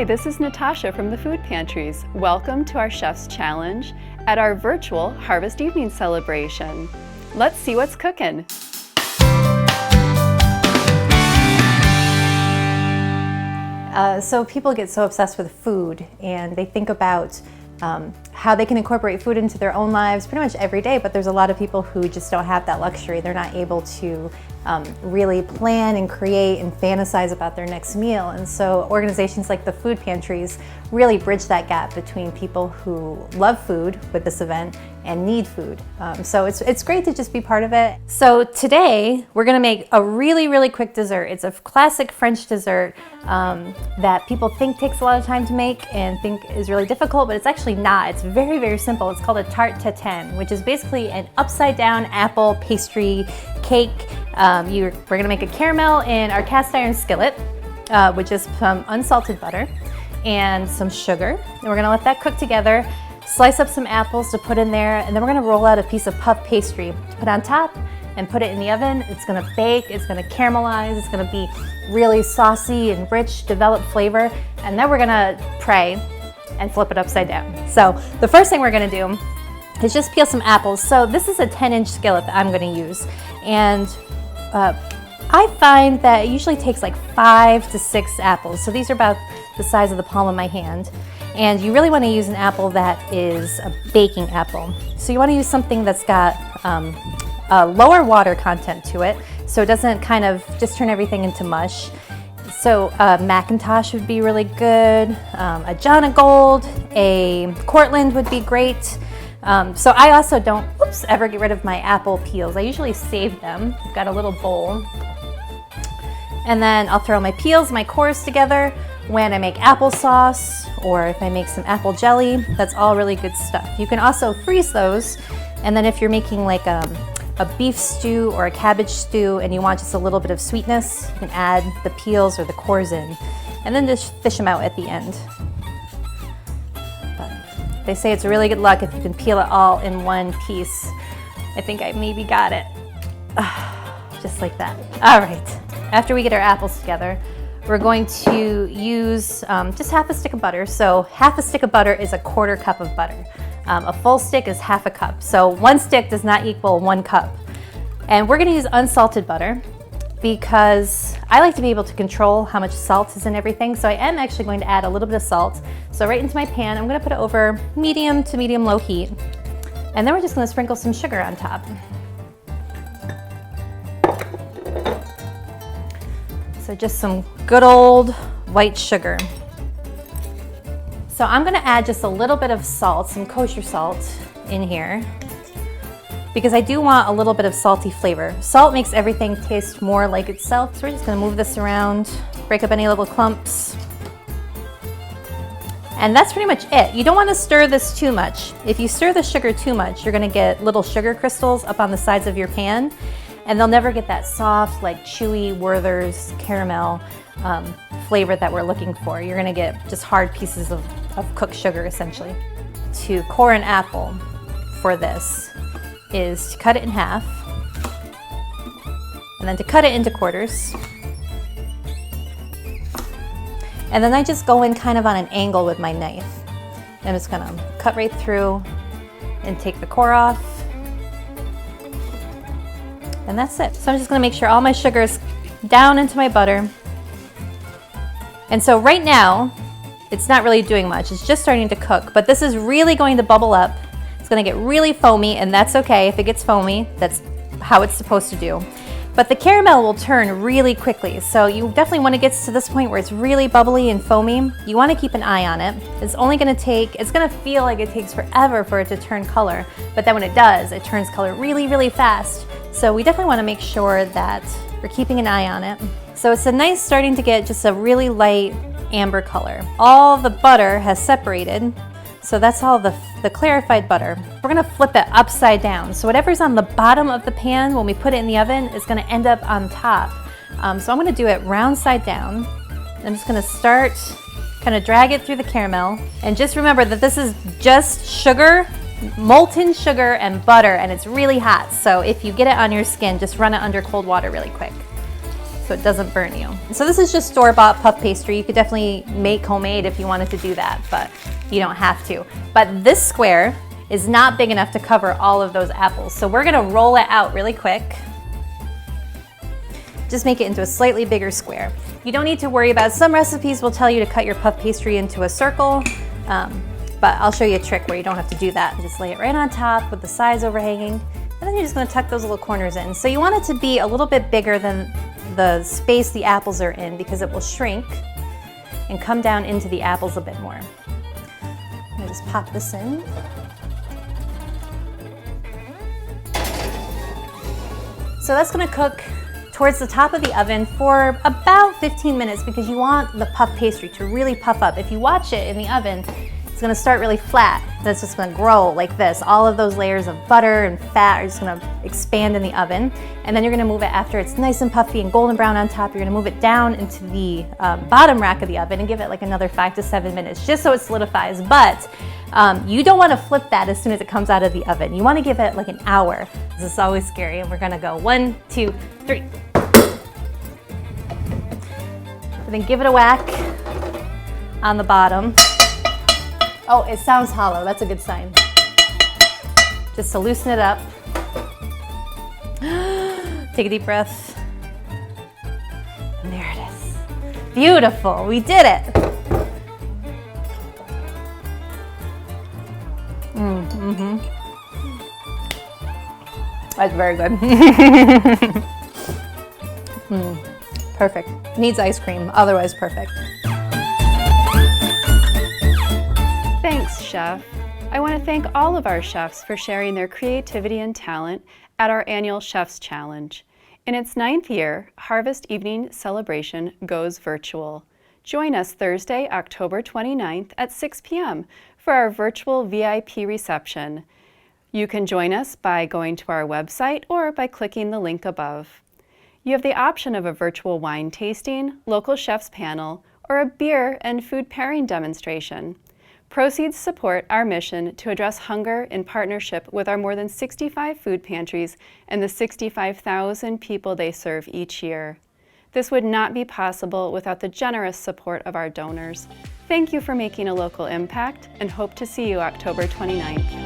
this is Natasha from the Food Pantries. Welcome to our Chef's Challenge at our virtual Harvest Evening celebration. Let's see what's cooking. So people get so obsessed with food and they think about how they can incorporate food into their own lives pretty much every day, but there's a lot of people who just don't have that luxury. They're not able to really plan and create and fantasize about their next meal. And so organizations like the Food Pantries really bridge that gap between people who love food with this event and need food. So it's great to just be part of it. So today we're gonna make a really quick dessert. It's a classic French dessert that people think takes a lot of time to make and think is really difficult, but it's actually not. It's very simple. It's called a tarte tatin, which is basically an upside down apple pastry cake. We're gonna make a caramel in our cast iron skillet, which is some unsalted butter and some sugar. And we're gonna let that cook together. Slice up some apples to put in there, and then we're gonna roll out a piece of puff pastry to put on top and put it in the oven. It's gonna bake, it's gonna caramelize, it's gonna be really saucy and rich, develop flavor, and then we're gonna pray and flip it upside down. So the first thing we're gonna do is just peel some apples. So this is a 10-inch skillet that I'm gonna use, and I find that it usually takes like 5 to 6 apples. So these are about the size of the palm of my hand. And you really want to use an apple that is a baking apple. So you want to use something that's got a lower water content to it, so it doesn't kind of just turn everything into mush. So Macintosh would be really good, a John of Gold, a Cortland would be great. So I also don't ever get rid of my apple peels. I usually save them. I've got a little bowl. And then I'll throw my peels, my cores together when I make applesauce, or if I make some apple jelly. That's all really good stuff. You can also freeze those, and then if you're making like a beef stew or a cabbage stew and you want just a little bit of sweetness, you can add the peels or the cores in, and then just fish them out at the end. But they say it's really good luck if you can peel it all in one piece. I think I maybe got it. Just like that. All right, after we get our apples together, we're going to use just half a stick of butter. So half a stick of butter is a 1/4 cup of butter. A full stick is half a cup. So 1 stick does not equal 1 cup. And we're gonna use unsalted butter because I like to be able to control how much salt is in everything. So I am actually going to add a little bit of salt. So right into my pan, I'm gonna put it over medium to medium-low heat. And then we're just gonna sprinkle some sugar on top. So just some good old white sugar. So I'm gonna add just a little bit of salt, some kosher salt in here, because I do want a little bit of salty flavor. Salt makes everything taste more like itself. So we're just gonna move this around, break up any little clumps. And that's pretty much it. You don't wanna stir this too much. If you stir the sugar too much, you're gonna get little sugar crystals up on the sides of your pan, and they'll never get that soft, like chewy Werther's caramel flavor that we're looking for. You're gonna get just hard pieces of cooked sugar, essentially. To core an apple for this is to cut it in half, and then to cut it into quarters. And then I just go in kind of on an angle with my knife. I'm just gonna cut right through and take the core off. And that's it. So I'm just gonna make sure all my sugar is down into my butter. And so right now, it's not really doing much. It's just starting to cook, but this is really going to bubble up. It's gonna get really foamy, and that's okay if it gets foamy. That's how it's supposed to do. But the caramel will turn really quickly. So you definitely, when it gets to this point where it's really bubbly and foamy, you wanna keep an eye on it. It's gonna feel like it takes forever for it to turn color, but then when it does, it turns color really fast. So we definitely wanna make sure that we're keeping an eye on it. So it's starting to get just a really light amber color. All the butter has separated, so that's all the clarified butter. We're gonna flip it upside down. So whatever's on the bottom of the pan when we put it in the oven is gonna end up on top. So I'm gonna do it round side down. I'm just gonna start, kind of drag it through the caramel. And just remember that this is just sugar, molten sugar and butter, and it's really hot. So if you get it on your skin, just run it under cold water really quick. so it doesn't burn you. So this is just store-bought puff pastry. You could definitely make homemade if you wanted to do that, but you don't have to. But this square is not big enough to cover all of those apples. So we're gonna roll it out really quick. Just make it into a slightly bigger square. You don't need to worry about, some recipes will tell you to cut your puff pastry into a circle, but I'll show you a trick where you don't have to do that. Just lay it right on top with the sides overhanging, and then you're just gonna tuck those little corners in. So you want it to be a little bit bigger than the space the apples are in, because it will shrink and come down into the apples a bit more. I'm gonna just pop this in. So that's gonna cook towards the top of the oven for about 15 minutes because you want the puff pastry to really puff up. If you watch it in the oven, it's gonna start really flat. Then it's just gonna grow like this. All of those layers of butter and fat are just gonna expand in the oven. And then you're gonna move it after it's nice and puffy and golden brown on top. You're gonna move it down into the bottom rack of the oven and give it like another 5 to 7 minutes just so it solidifies. But you don't wanna flip that as soon as it comes out of the oven. You wanna give it like an hour. This is always scary. And we're gonna go 1, 2, 3. And then give it a whack on the bottom. Oh, it sounds hollow. That's a good sign. Just to loosen it up. Take a deep breath. And there it is. Beautiful. We did it. Mm-hmm. That's very good. Perfect. Needs ice cream, otherwise perfect. Thanks, Chef. I want to thank all of our chefs for sharing their creativity and talent at our annual Chef's Challenge. In its 9th year, Harvest Evening Celebration goes virtual. Join us Thursday, October 29th at 6 p.m. for our virtual VIP reception. You can join us by going to our website or by clicking the link above. You have the option of a virtual wine tasting, local chefs panel, or a beer and food pairing demonstration. Proceeds support our mission to address hunger in partnership with our more than 65 food pantries and the 65,000 people they serve each year. This would not be possible without the generous support of our donors. Thank you for making a local impact and hope to see you October 29th.